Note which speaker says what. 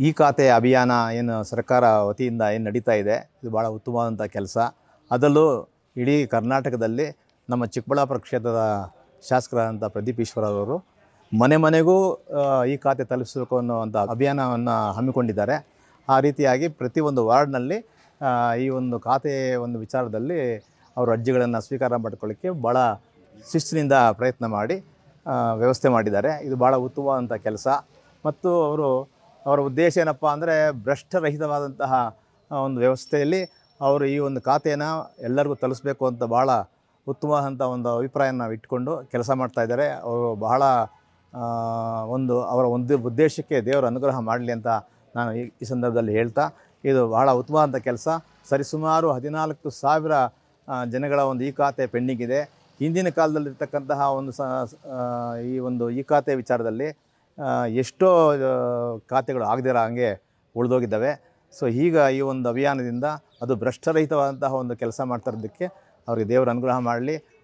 Speaker 1: ಈ ಖಾತೆ ಅಭಿಯಾನ ಏನು ಸರ್ಕಾರ ವತಿಯಿಂದ ಏನು ನಡೀತಾ ಇದೆ, ಇದು ಭಾಳ ಉತ್ತಮವಾದಂಥ ಕೆಲಸ. ಅದರಲ್ಲೂ ಇಡೀ ಕರ್ನಾಟಕದಲ್ಲಿ ನಮ್ಮ ಚಿಕ್ಕಬಳ್ಳಾಪುರ ಕ್ಷೇತ್ರದ ಶಾಸಕರಾದಂಥ ಪ್ರದೀಪ್ ಈಶ್ವರ್ ಅವರು ಮನೆ ಮನೆಗೂ ಈ ಖಾತೆ ತಲುಪಿಸಬೇಕು ಅನ್ನುವಂಥ ಅಭಿಯಾನವನ್ನು ಹಮ್ಮಿಕೊಂಡಿದ್ದಾರೆ. ಆ ರೀತಿಯಾಗಿ ಪ್ರತಿಯೊಂದು ವಾರ್ಡ್ನಲ್ಲಿ ಈ ಒಂದು ಖಾತೆ ಒಂದು ವಿಚಾರದಲ್ಲಿ ಅವರು ಅರ್ಜಿಗಳನ್ನು ಸ್ವೀಕಾರ ಮಾಡ್ಕೊಳ್ಳಿಕ್ಕೆ ಭಾಳ ಶಿಸ್ತಿನಿಂದ ಪ್ರಯತ್ನ ಮಾಡಿ ವ್ಯವಸ್ಥೆ ಮಾಡಿದ್ದಾರೆ. ಇದು ಭಾಳ ಉತ್ತಮವಾದಂಥ ಕೆಲಸ. ಮತ್ತು ಅವರ ಉದ್ದೇಶ ಏನಪ್ಪ ಅಂದರೆ, ಭ್ರಷ್ಟರಹಿತವಾದಂತಹ ಒಂದು ವ್ಯವಸ್ಥೆಯಲ್ಲಿ ಅವರು ಈ ಒಂದು ಖಾತೆಯನ್ನು ಎಲ್ಲರಿಗೂ ತಲುಪಿಸ್ಬೇಕು ಅಂತ ಭಾಳ ಉತ್ತಮವಾದಂಥ ಒಂದು ಅಭಿಪ್ರಾಯನ ನಾವು ಇಟ್ಕೊಂಡು ಕೆಲಸ ಮಾಡ್ತಾಯಿದ್ದಾರೆ. ಅವರು ಬಹಳ ಅವರ ಒಂದು ಉದ್ದೇಶಕ್ಕೆ ದೇವರ ಅನುಗ್ರಹ ಮಾಡಲಿ ಅಂತ ನಾನು ಈ ಸಂದರ್ಭದಲ್ಲಿ ಹೇಳ್ತಾ, ಇದು ಬಹಳ ಉತ್ತಮವಾದಂಥ ಕೆಲಸ. ಸರಿಸುಮಾರು 14,000 ಜನಗಳ ಒಂದು ಈ ಖಾತೆ ಪೆಂಡಿಂಗ್ ಇದೆ. ಹಿಂದಿನ ಕಾಲದಲ್ಲಿರ್ತಕ್ಕಂತಹ ಈ ಖಾತೆ ವಿಚಾರದಲ್ಲಿ ಎಷ್ಟೋ ಖಾತೆಗಳು ಆಗದಿರೋ ಹಂಗೆ ಉಳಿದೋಗಿದ್ದಾವೆ. ಸೊ ಈಗ ಈ ಒಂದು ಅಭಿಯಾನದಿಂದ ಅದು ಭ್ರಷ್ಟರಹಿತವಾದಂತಹ ಒಂದು ಕೆಲಸ ಮಾಡ್ತಾ ಇರೋದಕ್ಕೆ ಅವ್ರಿಗೆ ದೇವರ ಅನುಗ್ರಹ ಮಾಡಲಿ.